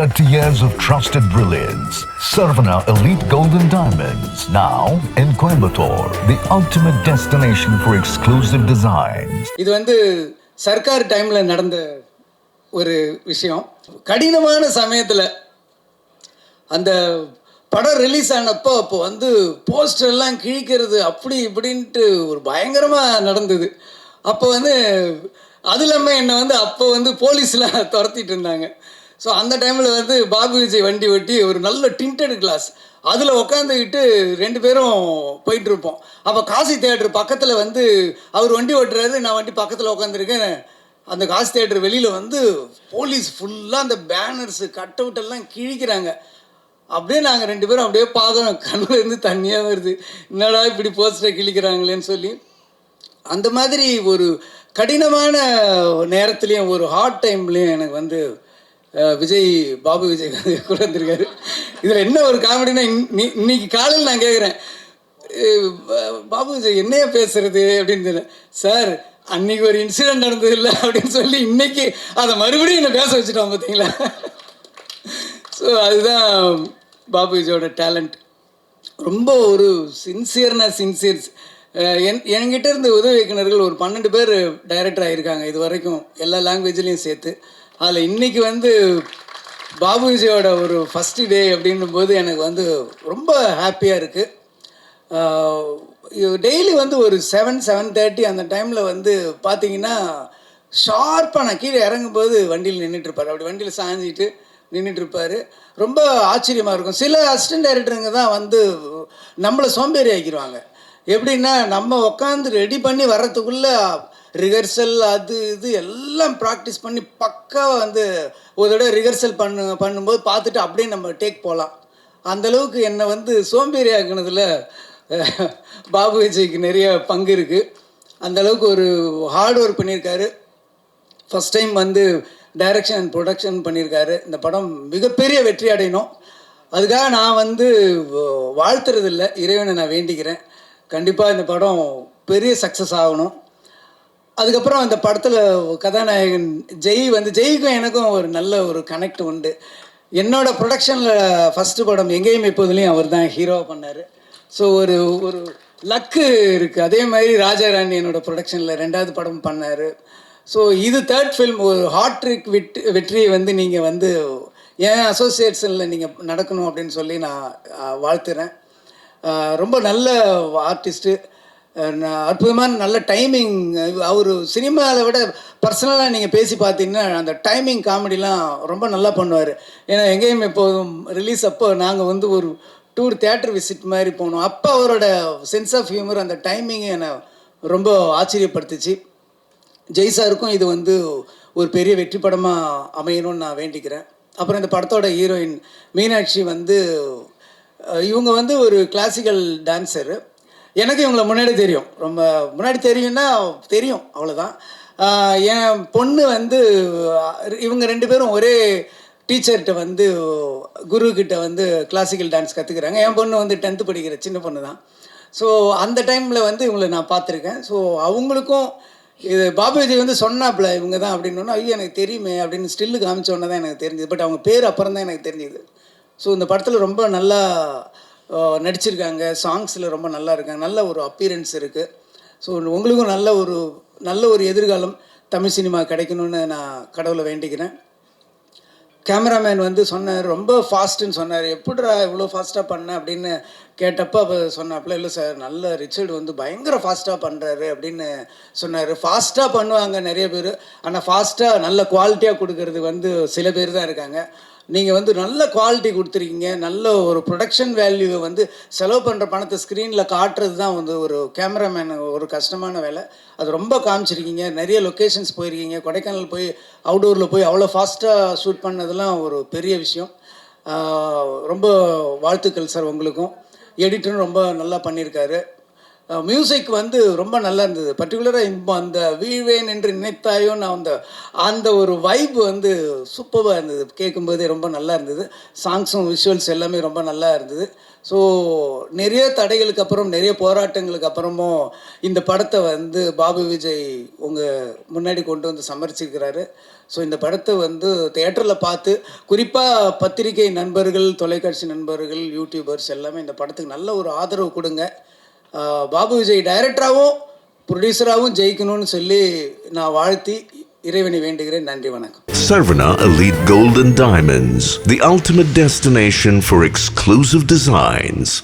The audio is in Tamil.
30 years of trusted brilliance. Sarvana Elite Golden Diamonds, now in Coimbatore, the ultimate destination for exclusive designs. இது வந்து சர்க்கார் டைமில் நடந்த ஒரு விஷயம். கடினமான சமயத்தில் அந்த படம் ரிலீஸ் ஆனப்போ அப்போ வந்து போஸ்டர்லாம் கிழிக்கிறது அப்படி இப்படின்ட்டு ஒரு பயங்கரமாக நடந்தது. அப்போ வந்து அது இல்லாமல் என்னை வந்து அப்போ வந்து போலீஸ்லாம் துரத்திட்டு இருந்தாங்க. ஸோ அந்த டைமில் வந்து பாபு விஜய் வண்டி ஓட்டி ஒரு நல்ல டிண்டட் கிளாஸ் அதில் உட்காந்துக்கிட்டு 2 பேரும் போயிட்டுருப்போம். அப்போ காசி தேட்டர் பக்கத்தில் வந்து அவர் வண்டி ஓட்டுறாரு, நான் வண்டி பக்கத்தில் உட்காந்துருக்கேன். அந்த காசி தேட்டர் வெளியில் வந்து போலீஸ் ஃபுல்லாக அந்த பேனர்ஸு கட் அவுட் எல்லாம் கிழிக்கிறாங்க. அப்படியே நாங்கள் 2 பேரும் அப்படியே பார்க்குறோம், கண்ணில் இருந்து தண்ணியாக வருது, என்னடா இப்படி போஸ்டரை கிழிக்கிறாங்களேன்னு சொல்லி. அந்த மாதிரி ஒரு கடினமான நேரத்துலேயும் ஒரு ஹார்ட் டைம்லேயும் எனக்கு வந்து பாபு விஜய் கூட வந்திருக்காரு. இதில் என்ன ஒரு காமெடினா, இன்னைக்கு காலையில் நான் கேட்குறேன், பாபு விஜய் என்னையா பேசுறது அப்படின்னு தெரியல. சார் அன்னைக்கு ஒரு இன்சிடென்ட் நடந்தது இல்லை அப்படின்னு சொல்லி இன்னைக்கு அதை மறுபடியும் என்னை பேச வச்சுட்டோம் பார்த்தீங்களா. ஸோ அதுதான் பாபு விஜயோட டேலண்ட். ரொம்ப ஒரு சின்சியர். என்கிட்ட இருந்த உதவி இயக்குநர்கள் ஒரு 12 பேர் டைரக்டர் ஆகியிருக்காங்க இது வரைக்கும், எல்லா லாங்குவேஜ்லேயும் சேர்த்து. அதில் இன்றைக்கி வந்து பாபு விஜயோட ஒரு ஃபஸ்ட்டு டே அப்படின்னும் போது எனக்கு வந்து ரொம்ப ஹாப்பியாக இருக்குது. டெய்லி வந்து ஒரு 7:30 அந்த டைமில் வந்து பார்த்திங்கன்னா ஷார்ப்பாக நான் கீழே இறங்கும்போது வண்டியில் நின்றுட்டுருப்பார். அப்படி வண்டியில் சாஞ்சிட்டு நின்றுட்டுருப்பார். ரொம்ப ஆச்சரியமாக இருக்கும். சில அசிஸ்டன்ட் டைரக்டருங்க தான் வந்து நம்மளை சோம்பேறி ஆக்கிடுவாங்க. எப்படின்னா, நம்ம உட்காந்து ரெடி பண்ணி வர்றதுக்குள்ளே ரிஹர்சல் அது இது எல்லாம் ப்ராக்டிஸ் பண்ணி பக்காவாக வந்து ஒரு தடவை ரிஹர்சல் பண்ணும்போது பார்த்துட்டு அப்படியே நம்ம டேக் போகலாம். அந்தளவுக்கு என்னை வந்து சோம்பேறி ஆக்குனதில் பாபு விஜய்க்கு நிறைய பங்கு இருக்குது. அந்தளவுக்கு ஒரு ஹார்ட் ஒர்க் பண்ணியிருக்காரு. ஃபஸ்ட் டைம் வந்து டைரக்ஷன் அண்ட் ப்ரொடக்ஷன் பண்ணியிருக்காரு. இந்த படம் மிகப்பெரிய வெற்றி அடையணும். அதுக்காக நான் வந்து வாழ்த்துறதில்லை, இறைவனை நான் வேண்டிக்கிறேன். கண்டிப்பாக இந்த படம் பெரிய சக்ஸஸ் ஆகணும். அதுக்கப்புறம் அந்த படத்தில் கதாநாயகன் ஜெய்க்கும் எனக்கும் ஒரு நல்ல ஒரு கனெக்ட் உண்டு. என்னோடய ப்ரொடக்ஷனில் ஃபஸ்ட்டு படம் எங்கேயும் எப்போதுலேயும் அவர் தான் ஹீரோவாக பண்ணார். ஸோ ஒரு லக்கு இருக்குது. அதே மாதிரி ராஜாராணி என்னோடய ப்ரொடக்ஷனில் 2வது படம் பண்ணார். ஸோ இது 3rd ஃபில்ம். ஒரு ஹாட்ரிக் வெற்றியை வந்து நீங்கள் வந்து என் அசோசியேஷனில் நீங்கள் நடக்கணும் அப்படின்னு சொல்லி நான் வாழ்த்துறேன். ரொம்ப நல்ல ஆர்டிஸ்ட்டு, அற்புதமான நல்ல டைமிங். அவர் சினிமாவில் விட பர்சனலாக நீங்கள் பேசி பார்த்தீங்கன்னா அந்த டைமிங் காமெடிலாம் ரொம்ப நல்லா பண்ணுவார். ஏன்னா எங்கேயும் எப்போதும் ரிலீஸ் அப்போ நாங்கள் வந்து ஒரு டூர் தியேட்டர் விசிட் மாதிரி போனோம். அப்போ அவரோட சென்ஸ் ஆஃப் ஹியூமர், அந்த டைமிங்கை என்னை ரொம்ப ஆச்சரியப்படுத்துச்சு. ஜெய் சாருக்கும் இது வந்து ஒரு பெரிய வெற்றி படமாக அமையணும்னு நான் வேண்டிக்கிறேன். அப்புறம் இந்த படத்தோட ஹீரோயின் மீனாட்சி வந்து இவங்க வந்து ஒரு கிளாசிக்கல் டான்ஸரு. எனக்கு இவங்களை முன்னாடி தெரியும், ரொம்ப முன்னாடி தெரியும் அவ்வளோதான். என் பொண்ணு வந்து இவங்க 2 பேரும் ஒரே டீச்சர்கிட்ட வந்து குருக்கிட்ட வந்து கிளாசிக்கல் டான்ஸ் கற்றுக்குறாங்க. என் பொண்ணு வந்து 10th படிக்கிற சின்ன பொண்ணு தான். ஸோ அந்த டைமில் வந்து இவங்களை நான் பார்த்துருக்கேன். ஸோ அவங்களுக்கும் இது பாபு விஜய் வந்து சொன்னாப்புல இவங்க தான் அப்படின்னோன்னா, ஐயோ எனக்கு தெரியுமே அப்படின்னு ஸ்டில்லு காமிச்சோன்னே தான் எனக்கு தெரிஞ்சுது. பட் அவங்க பேர் அப்புறம் தான் எனக்கு தெரிஞ்சுது. ஸோ இந்த படத்தில் ரொம்ப நல்லா நடிச்சிருக்காங்க. சாங்ஸில் ரொம்ப நல்லா இருக்காங்க. நல்ல ஒரு அப்பீரன்ஸ் இருக்குது. ஸோ உங்களுக்கும் நல்ல ஒரு எதிர்காலம் தமிழ் சினிமா கிடைக்கணும்னு நான் கடவுளை வேண்டிக்கிறேன். கேமராமேன் வந்து சொன்னார், ரொம்ப ஃபாஸ்ட்டுன்னு சொன்னார். எப்படிடா இவ்வளோ ஃபாஸ்ட்டாக பண்ண அப்படின்னு கேட்டப்போ அப்போ சொன்னாப்புல, இல்லை சார் நல்ல ரிச்சர்டு வந்து பயங்கர ஃபாஸ்ட்டாக பண்ணுறாரு அப்படின்னு சொன்னார். ஃபாஸ்ட்டாக பண்ணுவாங்க நிறைய பேர், ஆனால் ஃபாஸ்ட்டாக நல்ல குவாலிட்டியாக கொடுக்கறது வந்து சில பேர் தான் இருக்காங்க. நீங்கள் வந்து நல்ல குவாலிட்டி கொடுத்துருக்கீங்க. நல்ல ஒரு ப்ரொடக்ஷன் வேல்யூவை வந்து செலவு பண்ணுற பணத்தை ஸ்க்ரீனில் காட்டுறது தான் வந்து ஒரு கேமராமேன் ஒரு கஷ்டமான வேலை. அது ரொம்ப காமிச்சிருக்கீங்க. நிறைய லொக்கேஷன்ஸ் போயிருக்கீங்க. கொடைக்கானல் போய் அவுடோரில் போய் அவ்வளோ ஃபாஸ்ட்டாக ஷூட் பண்ணதெல்லாம் ஒரு பெரிய விஷயம். ரொம்ப வாழ்த்துக்கள் சார் உங்களுக்கும். எடிட்டரும் ரொம்ப நல்லா பண்ணியிருக்காரு. மியூசிக் வந்து ரொம்ப நல்லா இருந்தது. பர்டிகுலராக இப்போ அந்த வீழ்வேன் என்று நினைத்தாயோ நான் அந்த ஒரு வைப் வந்து சூப்பராக இருந்தது. கேட்கும்போதே ரொம்ப நல்லா இருந்தது. சாங்ஸும் விஷுவல்ஸ் எல்லாமே ரொம்ப நல்லா இருந்தது. ஸோ நிறைய தடைகளுக்கு அப்புறம், நிறைய போராட்டங்களுக்கு அப்புறமும் இந்த படத்தை வந்து பாபு விஜய் உங்கள் முன்னாடி கொண்டு வந்து சமர்ப்பிச்சிருக்கிறாரு. ஸோ இந்த படத்தை வந்து தியேட்டரில் பார்த்து, குறிப்பாக பத்திரிகை நண்பர்கள், தொலைக்காட்சி நண்பர்கள், யூடியூபர்ஸ் எல்லாமே இந்த படத்துக்கு நல்ல ஒரு ஆதரவு கொடுங்க. பாபு விஜய் டைரக்டராகவும் ப்ரொடியூசராகவும் ஜெயிக்கணும்னு சொல்லி நான் வாழ்த்தி இறைவனை வேண்டுகிறேன். நன்றி, வணக்கம். Sarvana Elite Gold and Diamonds, the ultimate destination for exclusive designs.